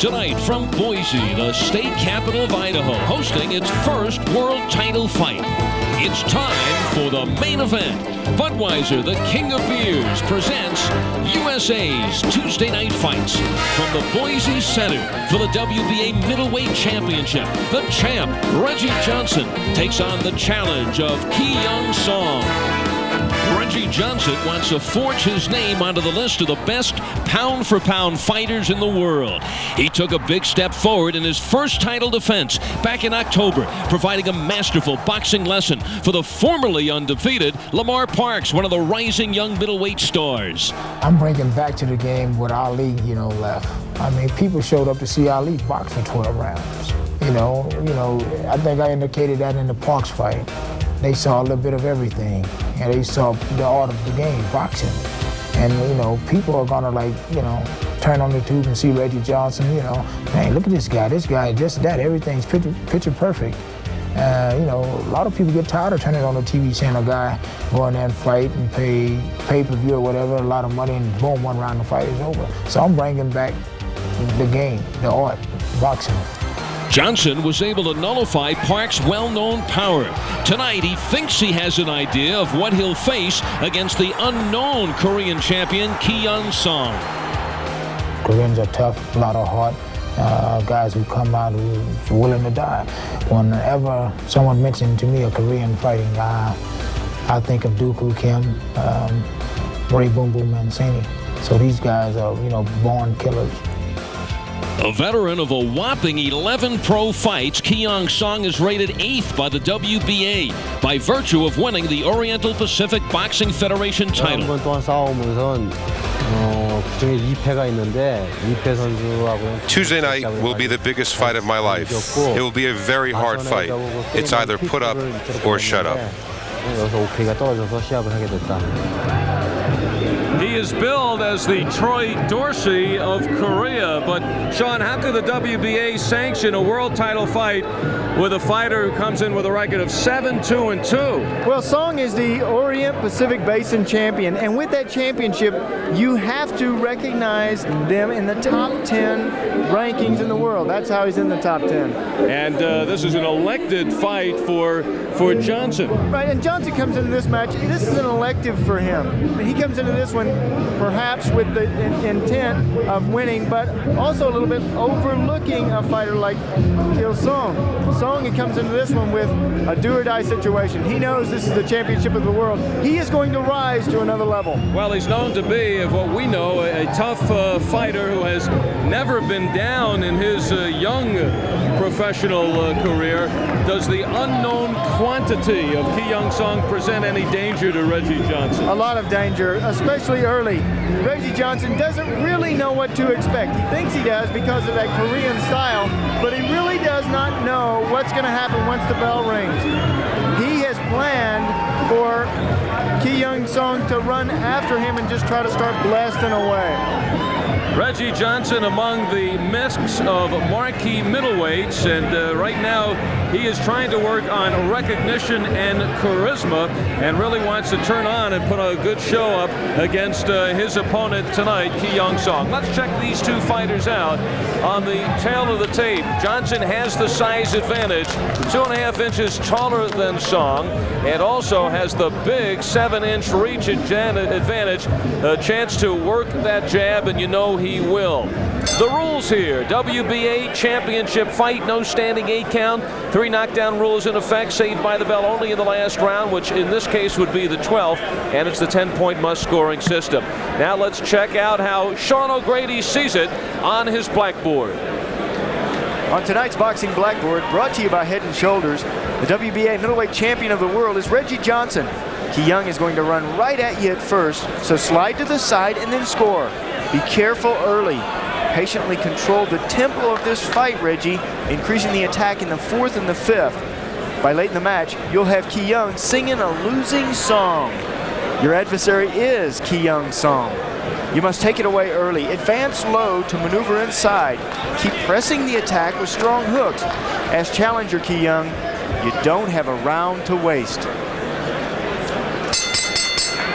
Tonight from Boise, the state capital of Idaho, hosting its first world title fight. It's time for the main event. Budweiser, the king of beers, presents USA's Tuesday night fights. From the Boise Center for the WBA Middleweight Championship, the champ, Reggie Johnson, takes on the challenge of Ki Young Song. Reggie Johnson wants to forge his name onto the list of the best pound-for-pound fighters in the world. He took a big step forward in his first title defense back in October, providing a masterful boxing lesson for the formerly undefeated Lamar Parks, one of the rising young middleweight stars. I'm bringing back to the game what Ali, left. I mean, people showed up to see Ali box for 12 rounds. I think I indicated that in the Parks fight. They saw a little bit of everything, and they saw the art of the game, boxing. And, people are gonna turn on the tube and see Reggie Johnson, man, look at this guy, just that, everything's picture perfect. A lot of people get tired of turning on the TV seeing a guy go in there and fight and pay pay-per-view or whatever, a lot of money, and boom, one round the fight is over. So I'm bringing back the game, the art, boxing. Johnson was able to nullify Park's well-known power. Tonight, he thinks he has an idea of what he'll face against the unknown Korean champion, Ki Young Song. Koreans are tough, a lot of heart, guys who come out who's willing to die. Whenever someone mentioned to me a Korean fighting guy, I think of Dooku Kim, Ray Boom Boom Mancini. So these guys are, born killers. A veteran of a whopping 11 pro fights, Ki Young Song is rated 8th by the WBA by virtue of winning the Oriental Pacific Boxing Federation title. Tuesday night will be the biggest fight of my life. It will be a very hard fight. It's either put up or shut up. He is billed as the Troy Dorsey of Korea, but Sean, how could the WBA sanction a world title fight with a fighter who comes in with a record of 7-2-2? Well, Song is the Orient Pacific Basin champion, and with that championship, you have to recognize them in the top 10 rankings in the world. That's how he's in the top 10. And this is an elected fight for Johnson. Right, and Johnson comes into this match. This is an elective for him. I mean, he comes into this one perhaps with the intent of winning, but also a little bit overlooking a fighter like Ki Song. Song, he comes into this one with a do-or-die situation. He knows this is the championship of the world. He is going to rise to another level. Well, he's known to be, of what we know, a tough fighter who has never been down in his young professional career. Does the unknown quantity of Ki Young Song present any danger to Reggie Johnson? A lot of danger, especially early. Reggie Johnson doesn't really know what to expect. He thinks he does because of that Korean style, but he really does not know what's going to happen once the bell rings. He has planned for Ki Young Song to run after him and just try to start blasting away. Reggie Johnson among the mix of marquee middleweights, and right now he is trying to work on recognition and charisma and really wants to turn on and put a good show up against his opponent tonight, Ki Young Song. Let's check these two fighters out on the tail of the tape. Johnson has the size advantage, 2.5 inches taller than Song, and also has the big 7-inch reach advantage, a chance to work that jab, and he will. The rules here: WBA championship fight, no standing 8 count, 3 knockdown rules in effect, saved by the bell only in the last round, which in this case would be the 12th, and it's the 10-point must-scoring system. Now let's check out how Sean O'Grady sees it on his blackboard. On tonight's boxing blackboard, brought to you by Head & Shoulders, the WBA middleweight champion of the world is Reggie Johnson. Ki Young is going to run right at you at first, so slide to the side and then score. Be careful early. patiently controlled the tempo of this fight, Reggie, increasing the attack in the 4th and the 5th. By late in the match, you'll have Ki Young singing a losing song. Your adversary is Ki Young's song. You must take it away early. Advance low to maneuver inside. Keep pressing the attack with strong hooks. As challenger Ki Young, you don't have a round to waste.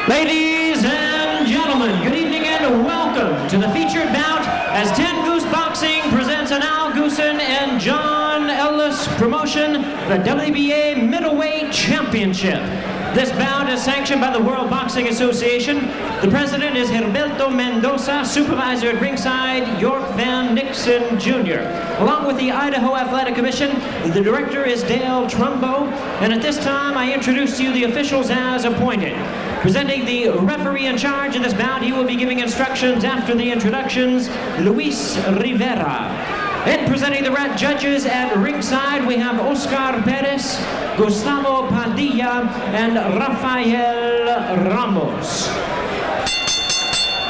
Ladies and gentlemen, good evening and welcome to the featured bout as 10 Goose Boxing presents an Al Goosen and John Ellis promotion, the WBA Middleweight Championship. This bout is sanctioned by the World Boxing Association. The president is Herberto Mendoza, supervisor at ringside, York Van Nixon Jr. Along with the Idaho Athletic Commission, the director is Dale Trumbo. And at this time, I introduce to you the officials as appointed. Presenting the referee in charge in this bout, he will be giving instructions after the introductions, Luis Rivera. And presenting the red judges at ringside, we have Oscar Perez, Gustavo Padilla, and Rafael Ramos.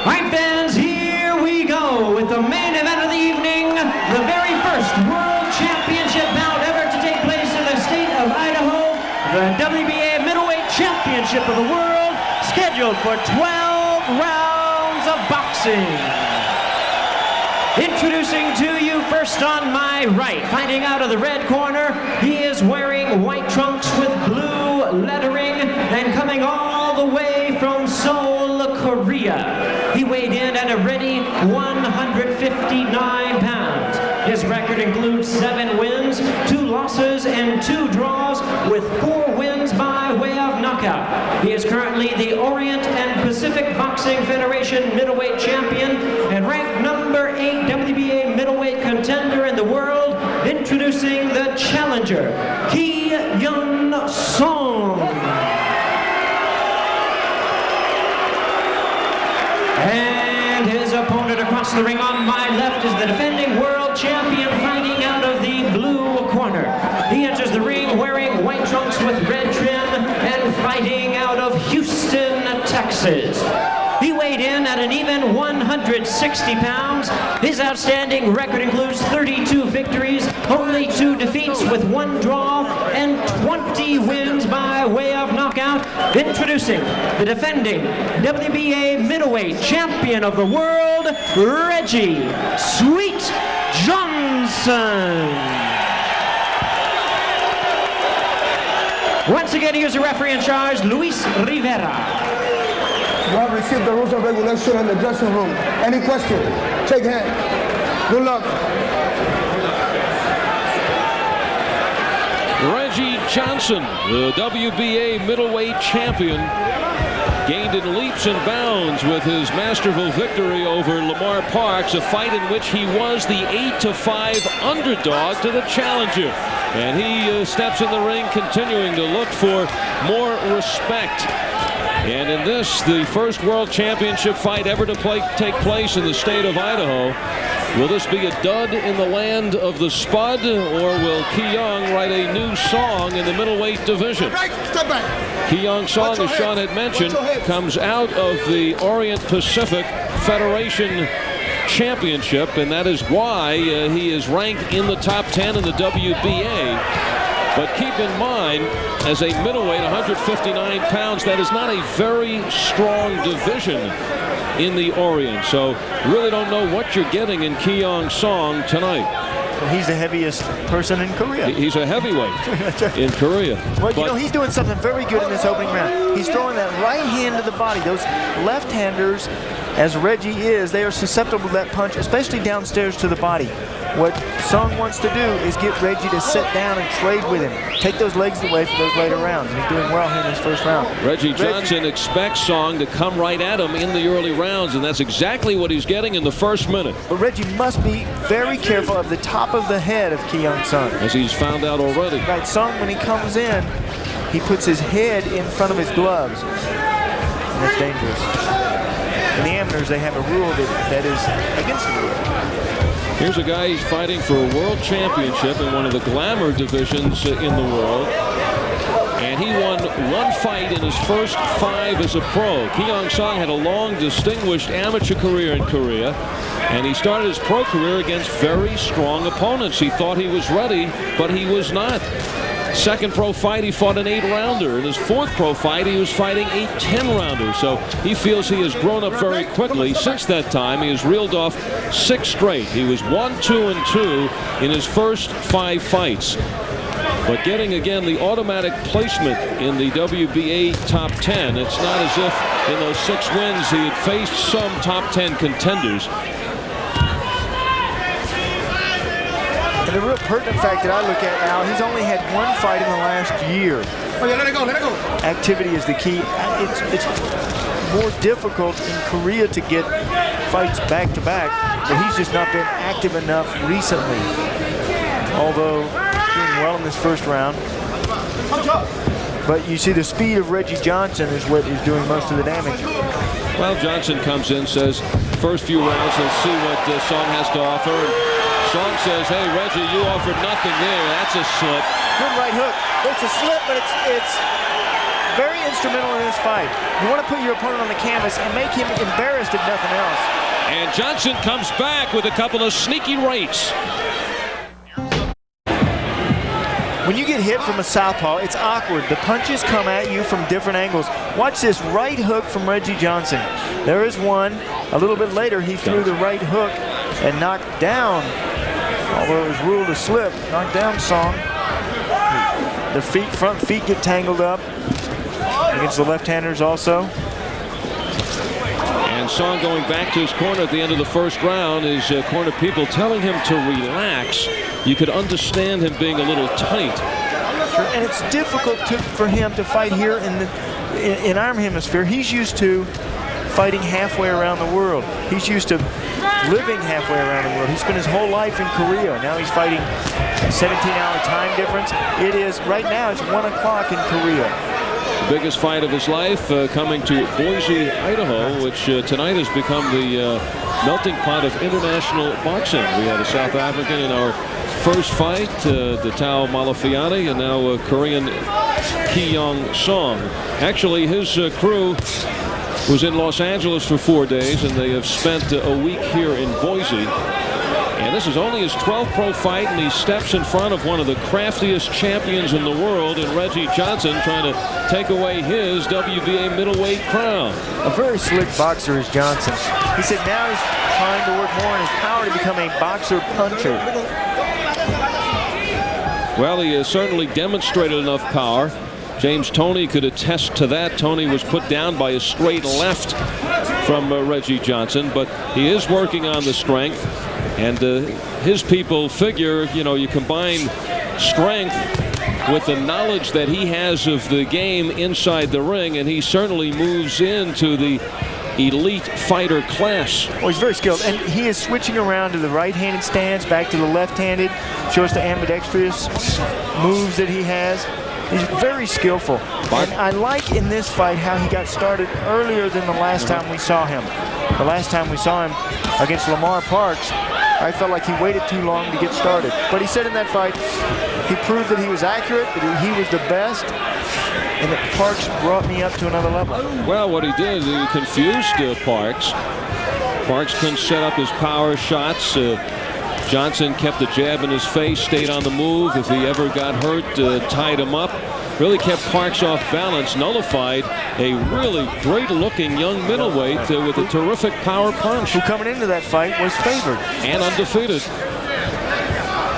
All right, fans, here we go with the main event of the evening, the very first World Championship bout ever to take place in the state of Idaho, the WBA Middleweight Championship of the world, scheduled for 12 rounds of boxing. Introducing to you first on my right, fighting out of the red corner, he is wearing white trunks with blue lettering and coming all the way from Seoul, Korea. He weighed in at a ready 159 pounds. His record includes 7 wins, 2 losses, and 2 draws, with 4 wins by way of knockout. He is currently the Orient and Pacific Boxing Federation middleweight champion and ranked number 8 WBA middleweight contender in the world, introducing the challenger, Ki Young Song. And his opponent across the ring on my left is the defending world champion, fighting out of the blue corner. He enters the ring wearing white trunks with red trim and fighting out of Houston, Texas. He weighed in at an even 160 pounds. His outstanding record includes 32 victories, only 2 defeats with 1 draw, and 20 wins by way of knockout. Introducing the defending WBA middleweight champion of the world, Reggie Sweet Johnson. Once again, here's a referee in charge, Luis Rivera. You have received the rules and regulations in the dressing room. Any question? Shake hands. Good luck. Reggie Johnson, the WBA middleweight champion, gained in leaps and bounds with his masterful victory over Lamar Parks, a fight in which he was the 8-5 underdog to the challenger. And he steps in the ring continuing to look for more respect. And in this, the first World Championship fight ever to take place in the state of Idaho, will this be a dud in the land of the Spud, or will Ki Young write a new song in the middleweight division? Step back. Ki Young's song, as Sean had mentioned, comes out of the Orient Pacific Federation Championship, and that is why he is ranked in the top 10 in the WBA. But keep in mind, as a middleweight, 159 pounds, that is not a very strong division in the Orient. So really don't know what you're getting in Ki Young Song tonight. Well, he's the heaviest person in Korea. He's a heavyweight in Korea. Well, you know, he's doing something very good in this opening round. He's throwing that right hand to the body. Those left-handers, as Reggie is, they are susceptible to that punch, especially downstairs to the body. What Song wants to do is get Reggie to sit down and trade with him. Take those legs away for those later rounds. And he's doing well here in this first round. Reggie Johnson expects Song to come right at him in the early rounds, and that's exactly what he's getting in the first minute. But Reggie must be very careful of the top of the head of Ki Young Song. As he's found out already. Right, Song, when he comes in, he puts his head in front of his gloves. And that's dangerous. In the amateurs, they have a rule that is against the rule. Here's a guy who's fighting for a world championship in one of the glamour divisions in the world. And and he won one fight in his first 5 as a pro. Keong-song had a long, distinguished amateur career in Korea, and he started his pro career against very strong opponents. He thought he was ready, but he was not. Second pro fight, he fought an 8-rounder. In his fourth pro fight, he was fighting a 10-rounder. So he feels he has grown up very quickly. Since that time, he has reeled off 6 straight. He was 1-2-2 in his first 5 fights. But getting, again, the automatic placement in the WBA top 10, it's not as if in those 6 wins he had faced some top 10 contenders. And the real pertinent fact that I look at, Al, he's only had 1 fight in the last year. Okay, let it go, let it go. Activity is the key. It's more difficult in Korea to get fights back-to-back, but he's just not been active enough recently. Although doing well in this first round. But you see the speed of Reggie Johnson is what is doing most of the damage. Well, Johnson comes in, says, first few rounds, let's see what Song has to offer. Song says, hey, Reggie, you offered nothing there. That's a slip. Good right hook. It's a slip, but it's very instrumental in this fight. You want to put your opponent on the canvas and make him embarrassed if nothing else. And Johnson comes back with a couple of sneaky rights. When you get hit from a southpaw, it's awkward. The punches come at you from different angles. Watch this right hook from Reggie Johnson. There is one. A little bit later, he threw the right hook and knocked down, although it was ruled a slip, knocked down Song. The front feet get tangled up against the left-handers also. And Song going back to his corner at the end of the first round. His corner people telling him to relax. You could understand him being a little tight. And it's difficult for him to fight here in our hemisphere. He's used to fighting halfway around the world. He's used to living halfway around the world. He spent his whole life in Korea. Now he's fighting a 17-hour time difference. It is, right now, it's 1 o'clock in Korea. The biggest fight of his life coming to Boise, Idaho, which tonight has become the melting pot of international boxing. We had a South African in our first fight, Tao Malafiani, and now Korean Keong-song. Actually, his crew was in Los Angeles for 4 days, and they have spent a week here in Boise. And this is only his 12th pro fight, and he steps in front of one of the craftiest champions in the world in Reggie Johnson, trying to take away his WBA middleweight crown. A very slick boxer is Johnson. He said now he's trying to work more on his power to become a boxer-puncher. Well, he has certainly demonstrated enough power. James Toney could attest to that. Toney was put down by a straight left from Reggie Johnson, but he is working on the strength. And his people figure, you know, you combine strength with the knowledge that he has of the game inside the ring, and he certainly moves into the elite fighter class. Well, he's very skilled, and he is switching around to the right-handed stance, back to the left-handed. Shows the ambidextrous moves that he has. He's very skillful. And I like in this fight how he got started earlier than the last time we saw him. The last time we saw him against Lamar Parks, I felt like he waited too long to get started. But he said in that fight, he proved that he was accurate, that he was the best, and that Parks brought me up to another level. Well, what he did, he confused Parks. Parks couldn't set up his power shots. Johnson kept the jab in his face, stayed on the move. If he ever got hurt, tied him up. Really kept Parks off balance, nullified a really great-looking young middleweight with a terrific power punch. Who coming into that fight was favored. And undefeated.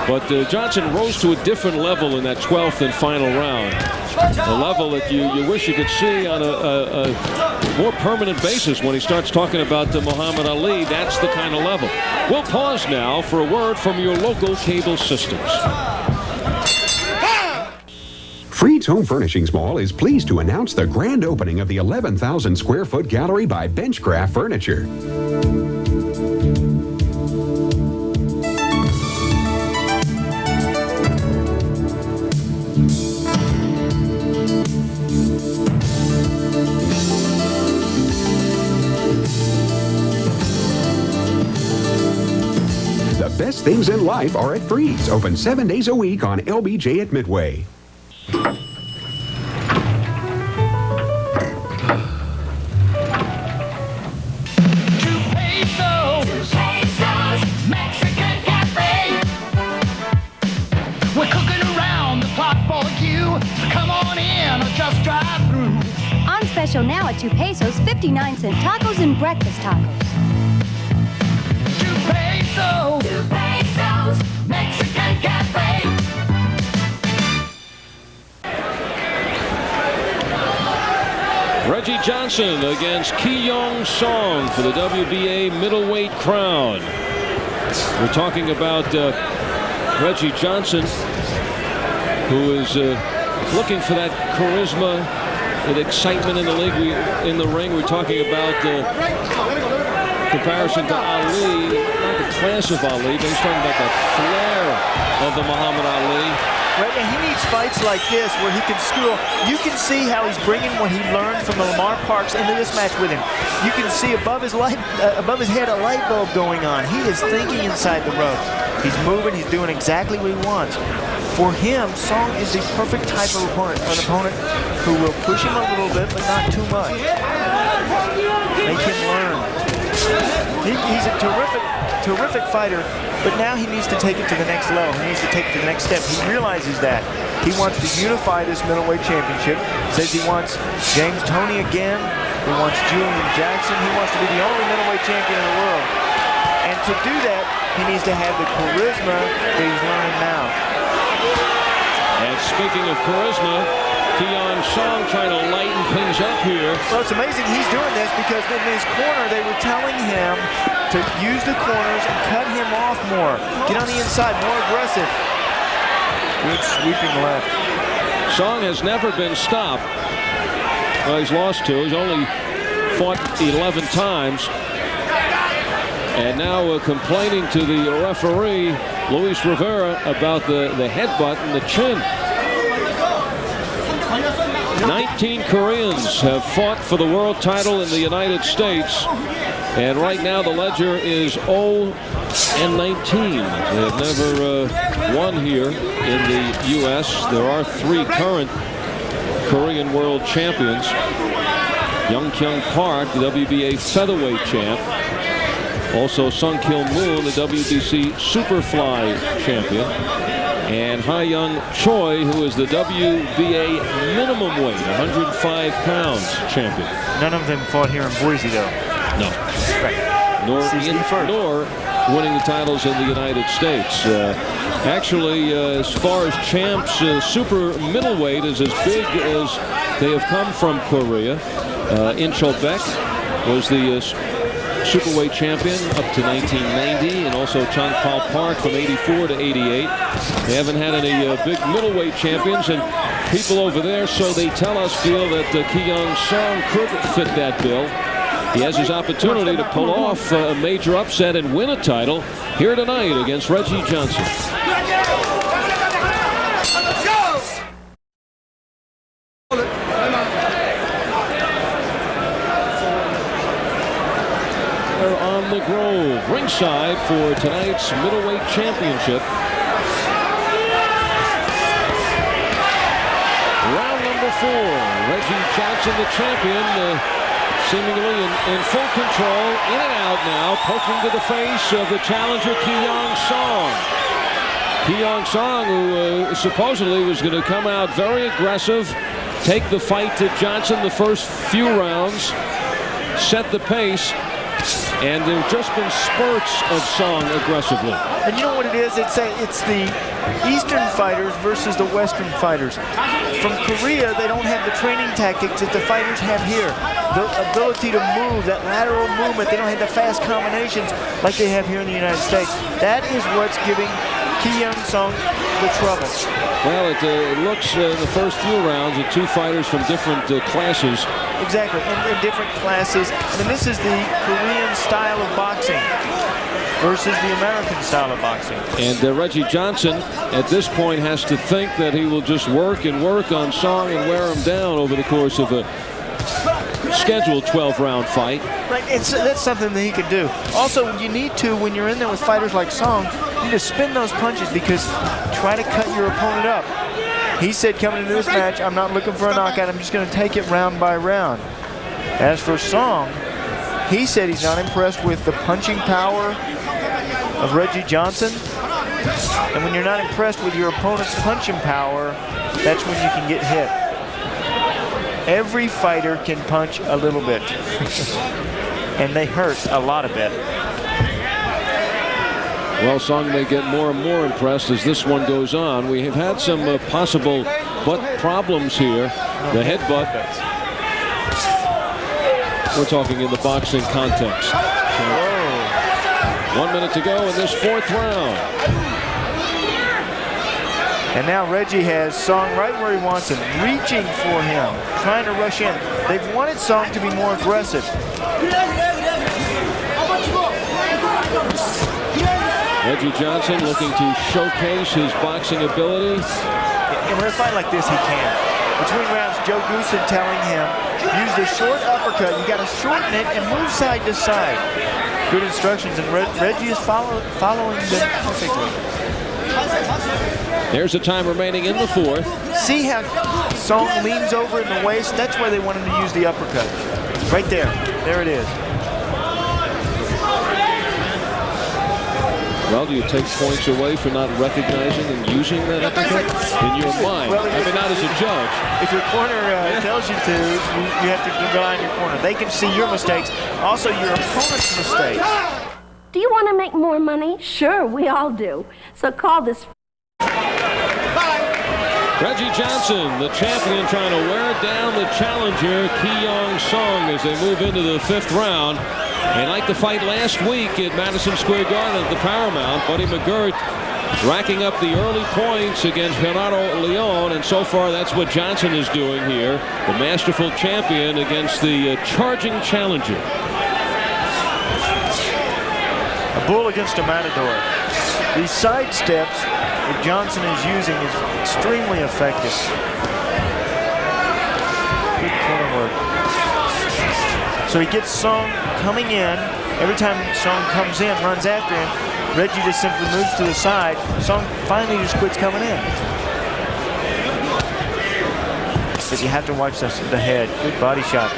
But Johnson rose to a different level in that 12th and final round. A level that you wish you could see on a more permanent basis when he starts talking about Muhammad Ali. That's the kind of level. We'll pause now for a word from your local cable systems. Freed's Home Furnishings Mall is pleased to announce the grand opening of the 11,000 square foot gallery by Benchcraft Furniture. The best things in life are at Freed's, open 7 days a week on LBJ at Midway. special now at 2 pesos, 59-cent tacos and breakfast tacos. 2 pesos. 2 pesos. Mexican Cafe. Reggie Johnson against Ki-Young Song for the WBA middleweight crown. We're talking about Reggie Johnson, who is looking for that charisma and excitement in the ring. We're talking about comparison to Ali, not the class of Ali, but he's talking about the flair of the Muhammad Ali. Right, and he needs fights like this where he can school. You can see how he's bringing what he learned from the Lamar Parks into this match with him. You can see above his head a light bulb going on. He is thinking inside the ropes. He's moving. He's doing exactly what he wants. For him, Song is the perfect type of opponent, an opponent who will push him a little bit, but not too much. Make him learn. He's a terrific fighter, but now he needs to take it to the next level. He needs to take it to the next step. He realizes that. He wants to unify this middleweight championship. Says he wants James Toney again. He wants Julian Jackson. He wants to be the only middleweight champion in the world. And to do that, he needs to have the charisma that he's learning now. And speaking of charisma, Ki-Young Song trying to lighten things up here. Well, it's amazing he's doing this because in his corner, they were telling him to use the corners and cut him off more. Get on the inside, more aggressive. Good sweeping left. Song has never been stopped. Well, he's lost 2. He's only fought 11 times. And now complaining to the referee, Luis Rivera, about the headbutt and the chin. 19 Koreans have fought for the world title in the United States. And right now the ledger is 0-19. They have never won here in the U.S. There are 3 current Korean world champions. Young Kyung Park, the WBA featherweight champ. Also Sung Kil Moon, the WBC Superfly champion. And Ha-Young Choi, who is the WBA minimum weight, 105 pounds champion. None of them fought here in Boise, though. No. Right. Nor winning the titles in the United States. Actually, as far as champs, super middleweight is as big as they have come from Korea. In Chobek was the superweight champion up to 1990, and also Changpal Park from 84 to 88. They haven't had any big middleweight champions, and people over there, so they tell us, feel that Ki-Young Song could fit that bill. He has his opportunity to pull off a major upset and win a title here tonight against Reggie Johnson. On the Grove, ringside for tonight's middleweight championship. Round number 4. Reggie Johnson, the champion, seemingly in full control, in and out now, poking to the face of the challenger Ki-Young Song. Ki-Young Song, who supposedly was going to come out very aggressive, take the fight to Johnson the first few rounds, set the pace. And there have just been spurts of Song aggressively. And you know what it is? It's the Eastern fighters versus the Western fighters. From Korea, they don't have the training tactics that the fighters have here. The ability to move, that lateral movement, they don't have the fast combinations like they have here in the United States. That is what's giving Ki-Young Song the trouble. Well, it looks in the first few rounds at 2 fighters from different classes. Exactly, in different classes. And this is the Korean style of boxing versus the American style of boxing. And Reggie Johnson, at this point, has to think that he will just work and work on Song and wear him down over the course of a scheduled 12-round fight. Right, that's something that he could do. Also, you need to, when you're in there with fighters like Song, you need to spin those punches because try to cut your opponent up. He said coming into this match, I'm not looking for a knockout, I'm just going to take it round by round. As for Song, he said he's not impressed with the punching power of Reggie Johnson. And when you're not impressed with your opponent's punching power, that's when you can get hit. Every fighter can punch a little bit. And they hurt a lot of it. Well, Song may get more and more impressed as this one goes on. We have had some possible butt problems here. The headbutt. We're talking in the boxing context. So 1 minute to go in this 4th round. And now Reggie has Song right where he wants him, reaching for him, trying to rush in. They've wanted Song to be more aggressive. Reggie Johnson looking to showcase his boxing ability. In a fight like this, he can. Between rounds, Joe Goosen telling him, use the short uppercut. You got to shorten it and move side to side. Good instructions, and Reggie is following them perfectly. There's the time remaining in the 4th. See how Song leans over in the waist? That's where they want him to use the uppercut. Right there. There it is. Well, do you take points away for not recognizing and using that uppercut in your mind? Well, I mean, not as a judge. If your corner tells you to, you have to rely on your corner. They can see your mistakes, also your opponent's mistakes. Do you want to make more money? Sure, we all do. So call this. Reggie Johnson, the champion, trying to wear down the challenger, Ki-Young Song, as they move into the 5th round. And like the fight last week at Madison Square Garden at the Paramount, Buddy McGirt racking up the early points against Gerardo Leon, and so far that's what Johnson is doing here, the masterful champion against the charging challenger. A bull against a matador. These side steps that Johnson is using is extremely effective. Good corner work. So he gets Song coming in. Every time Song comes in, runs after him, Reggie just simply moves to the side. Song finally just quits coming in. But you have to watch the head. Good body shot.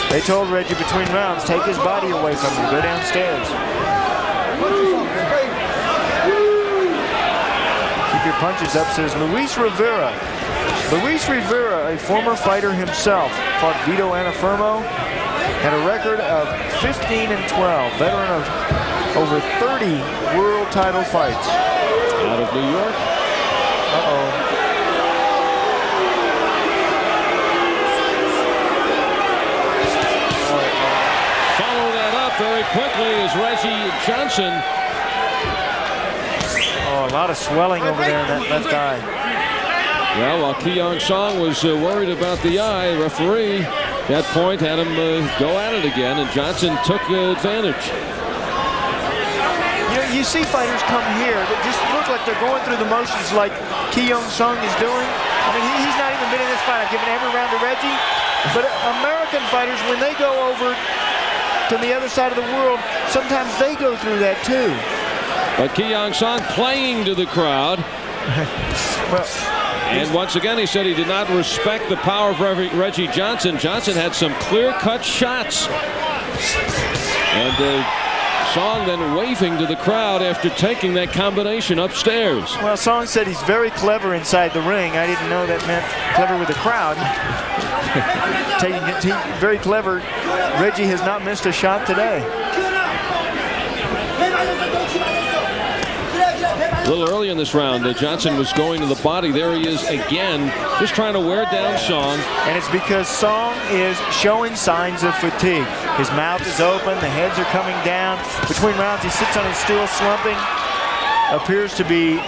They told Reggie between rounds, take his body away from him. Go downstairs. Keep your punches up, says Luis Rivera. Luis Rivera, a former fighter himself, fought Vito Anafermo. Had a record of 15-12, veteran of over 30 world title fights. Out of New York. Follow that up very quickly as Reggie Johnson. Oh, a lot of swelling over there in that left eye. Well, while Ki-Young Song was worried about the eye, the referee at that point had him go at it again, and Johnson took advantage. You see fighters come here that just look like they're going through the motions like Ki-Young Song is doing. I mean, he's not even been in this fight. I've given every round to Reggie. But American fighters, when they go over to the other side of the world, sometimes they go through that too. But Ki-Young Song playing to the crowd. Well, and once again, he said he did not respect the power of Reggie Johnson. Johnson had some clear-cut shots. And Song then waving to the crowd after taking that combination upstairs. Well, Song said he's very clever inside the ring. I didn't know that meant clever with the crowd. Very clever. Reggie has not missed a shot today. A little early in this round, Johnson was going to the body. There he is again, just trying to wear down Song. And it's because Song is showing signs of fatigue. His mouth is open, the heads are coming down. Between rounds, he sits on his stool slumping. Appears to be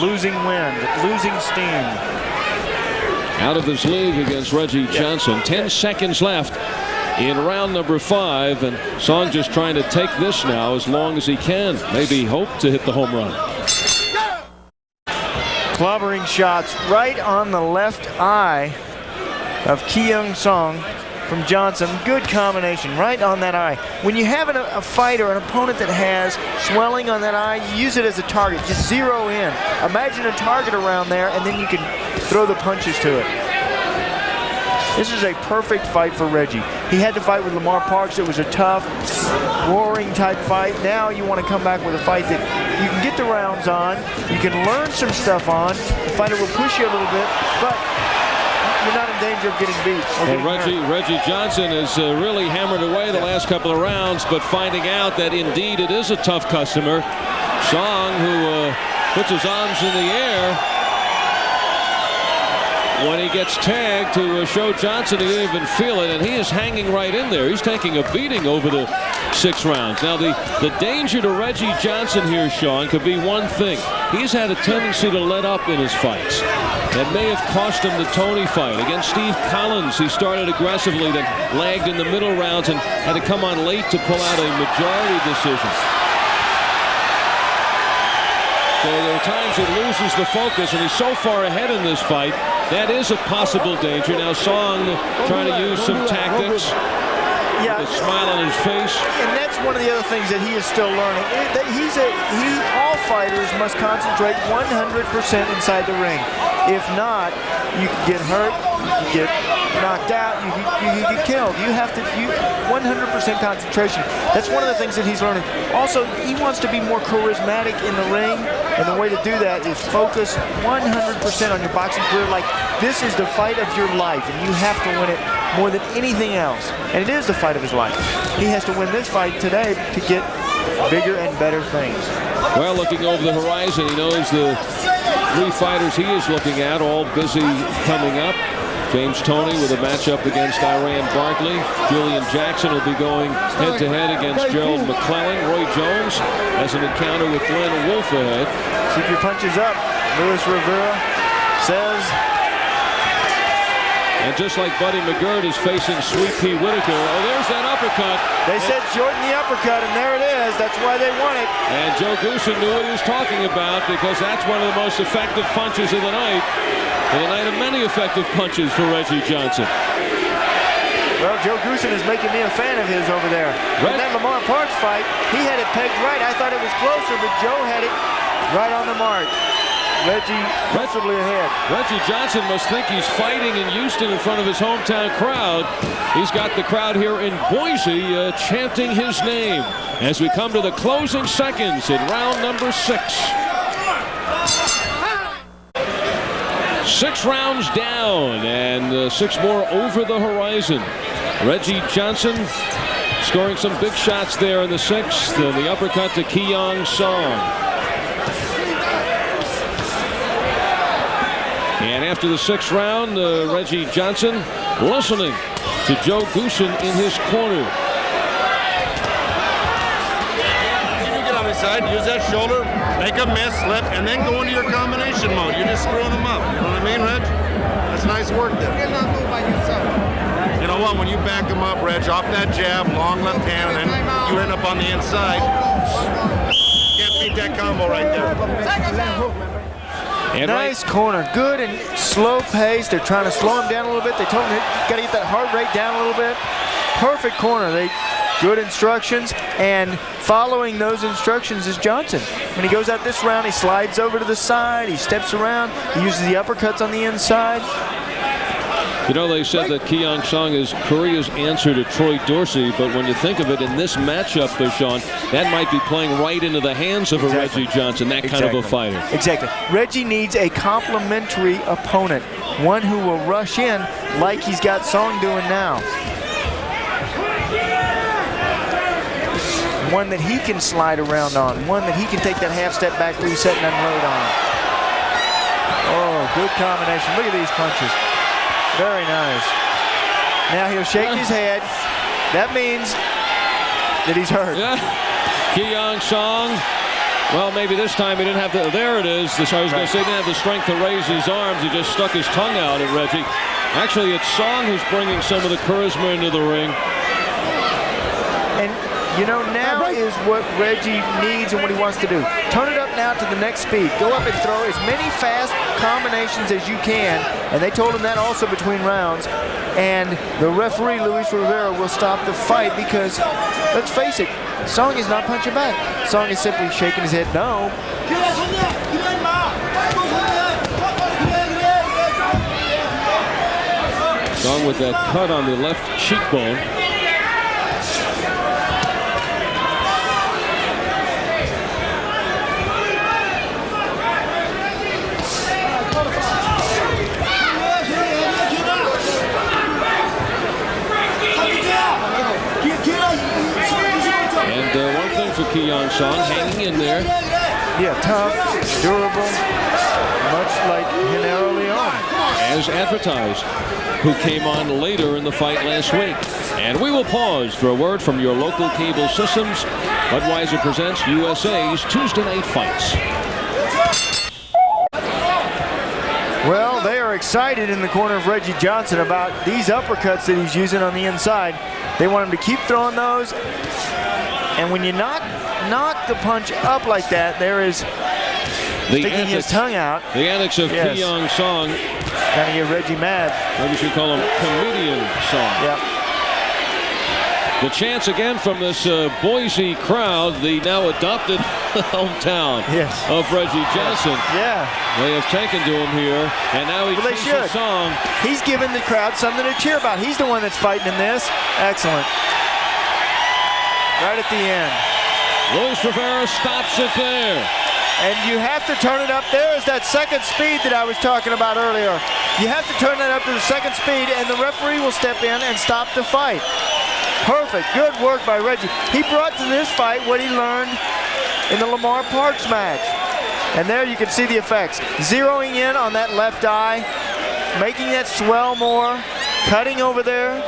losing wind, losing steam. Out of his league against Reggie Johnson. 10 seconds left in round number 5, and Song just trying to take this now as long as he can. Maybe hope to hit the home run. Clobbering shots right on the left eye of Ki-Young Song from Johnson. Good combination right on that eye. When you have a fighter, an opponent that has swelling on that eye, you use it as a target. Just zero in. Imagine a target around there, and then you can throw the punches to it. This is a perfect fight for Reggie. He had to fight with Lamar Parks. It was a tough, roaring type fight. Now you want to come back with a fight that you can get the rounds on, you can learn some stuff on. The fighter will push you a little bit, but you're not in danger of getting beat. Well, Reggie Johnson has really hammered away the last couple of rounds, but finding out that indeed it is a tough customer. Song, who puts his arms in the air when he gets tagged to show Johnson he didn't even feel it, and he is hanging right in there. He's taking a beating over the 6 rounds. Now, the danger to Reggie Johnson here, Sean, could be one thing. He's had a tendency to let up in his fights. That may have cost him the Tony fight. Against Steve Collins, he started aggressively, then lagged in the middle rounds and had to come on late to pull out a majority decision. So there are times he loses the focus, and he's so far ahead in this fight. That is a possible danger. Now Song trying to use some tactics. Yeah, with a smile on his face. And that's one of the other things that he is still learning. All fighters must concentrate 100% inside the ring. If not, you can get hurt, you get knocked out, you can get killed. You have to 100% concentration. That's one of the things that he's learning. Also, he wants to be more charismatic in the ring, and the way to do that is focus 100% on your boxing career. Like, this is the fight of your life, and you have to win it more than anything else. And it is the fight of his life. He has to win this fight today to get bigger and better things. Well, looking over the horizon, he knows the 3 fighters he is looking at, all busy coming up. James Toney with a matchup against Iran Barkley. Julian Jackson will be going head-to-head against Gerald McClellan. Roy Jones has an encounter with Glenn Wolfe ahead. Keep your punches up, Luis Rivera says. And just like Buddy McGirt is facing Sweet Pea Whitaker, oh, there's that uppercut. They said shorten the uppercut, and there it is. That's why they won it. And Joe Goosen knew what he was talking about, because that's one of the most effective punches of the night. And a night of many effective punches for Reggie Johnson. Well, Joe Goosen is making me a fan of his over there. In that Lamar Parks fight, he had it pegged right. I thought it was closer, but Joe had it right on the mark. Reggie comfortably ahead. Reggie Johnson must think he's fighting in Houston in front of his hometown crowd. He's got the crowd here in Boise chanting his name as we come to the closing seconds in round number 6. 6 rounds down and 6 more over the horizon. Reggie Johnson scoring some big shots there in the 6th. The uppercut to Keong Song. And after the 6th round, Reggie Johnson listening to Joe Goosen in his corner. You get on his side, use that shoulder, make a miss, slip, and then go into your combination mode. You're just screwing them up. You know what I mean, Reg? That's nice work there. You know what? When you back them up, Reg, off that jab, long left hand, and then you end up on the inside. Can't beat that combo right there. And nice corner, good and slow pace. They're trying to slow him down a little bit. They told him got to get that heart rate down a little bit. Perfect corner. Good instructions, and following those instructions is Johnson. When he goes out this round, he slides over to the side, he steps around, he uses the uppercuts on the inside. You know, they said that Keong Song is Korea's answer to Troy Dorsey, but when you think of it in this matchup, though, Sean, that might be playing right into the hands of a Reggie Johnson, that kind of a fighter. Exactly. Reggie needs a complementary opponent, one who will rush in like he's got Song doing now. One that he can slide around on, one that he can take that half step back reset and unload on. Oh, good combination. Look at these punches. Very nice. Now he'll shake his head. That means that he's hurt. Yeah. Keong Song. Well, maybe this time he didn't have the. There it is. I was going to say he didn't have the strength to raise his arms. He just stuck his tongue out at Reggie. Actually, it's Song who's bringing some of the charisma into the ring. And you know, now is what Reggie needs and what he wants to do. Turn it up now to the next speed. Go up and throw as many fast combinations as you can. And they told him that also between rounds. And the referee, Luis Rivera, will stop the fight because, let's face it, Song is not punching back. Song is simply shaking his head no. Song with that cut on the left cheekbone. Ki-Young Song, hanging in there. Yeah, tough, durable, much like Genaro Leon. As advertised, who came on later in the fight last week. And we will pause for a word from your local cable systems. Budweiser presents USA's Tuesday Night Fights. Well, they are excited in the corner of Reggie Johnson about these uppercuts that he's using on the inside. They want him to keep throwing those. And when you knock the punch up like that, there is sticking his tongue out. The antics of Ki-Young Song. Trying to get Reggie mad. Maybe we should call him Comedian Song. Yep. The chants again from this Boise crowd, the now adopted hometown of Reggie Johnson. Yeah. They have taken to him here, and now he they should. the song. He's giving the crowd something to cheer about. He's the one that's fighting in this. Excellent. Right at the end. Luis Rivera stops it there. And you have to turn it up. There is that second speed that I was talking about earlier. You have to turn that up to the second speed, and the referee will step in and stop the fight. Perfect. Good work by Reggie. He brought to this fight what he learned in the Lamar Parks match. And there you can see the effects. Zeroing in on that left eye, making that swell more, cutting over there,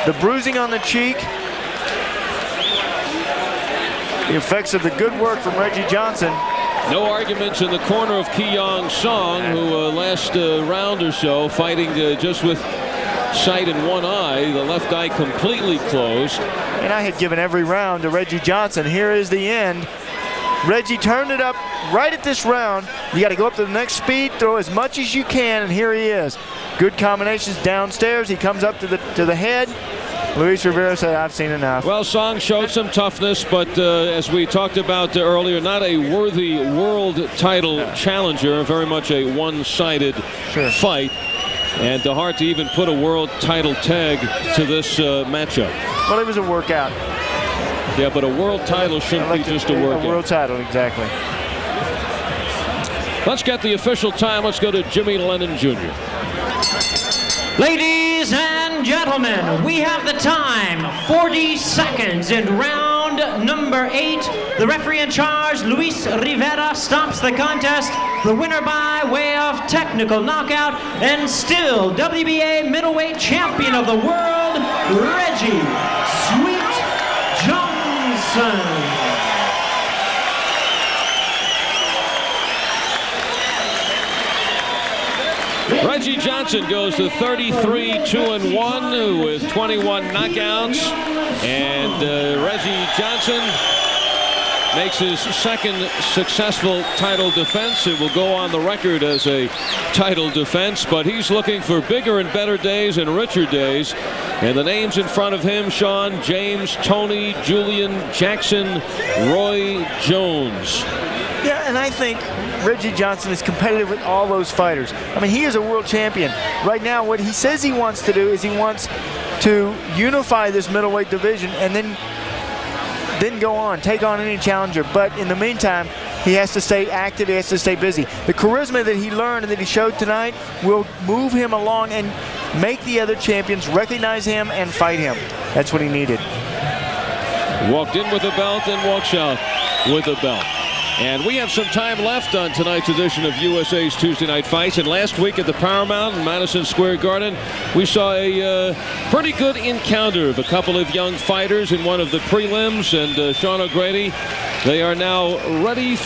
the bruising on the cheek. The effects of the good work from Reggie Johnson. No arguments in the corner of Ki-Young Song, who last round or so fighting just with sight in one eye, the left eye completely closed. And I had given every round to Reggie Johnson. Here is the end. Reggie turned it up right at this round. You got to go up to the next speed, throw as much as you can, and here he is. Good combinations downstairs. He comes up to the head. Luis Rivera said, I've seen enough. Well, Song showed some toughness, but as we talked about earlier, not a worthy world title challenger, very much a one-sided fight. And hard to even put a world title tag to this matchup. Well, it was a workout. Yeah, but a world title shouldn't be just a workout. A world title, exactly. Let's get the official time. Let's go to Jimmy Lennon Jr. Ladies and gentlemen, we have the time, 40 seconds in round number 8. The referee in charge, Luis Rivera, stops the contest. The winner by way of technical knockout, and still WBA middleweight champion of the world, Reggie Sweet Johnson. Reggie Johnson goes to 33-2-1 with 21 knockouts, and Reggie Johnson makes his second successful title defense. It will go on the record as a title defense, but he's looking for bigger and better days and richer days. And the names in front of him: Sean, James, Tony, Julian, Jackson, Roy Jones. Yeah, and I think Reggie Johnson is competitive with all those fighters. I mean, he is a world champion. Right now, what he says he wants to do is he wants to unify this middleweight division and then go on, take on any challenger. But in the meantime, he has to stay active, he has to stay busy. The charisma that he learned and that he showed tonight will move him along and make the other champions recognize him and fight him. That's what he needed. Walked in with a belt and walks out with a belt. And we have some time left on tonight's edition of USA's Tuesday Night Fights. And last week at the Paramount in Madison Square Garden, we saw a pretty good encounter of a couple of young fighters in one of the prelims. And Sean O'Grady, they are now ready for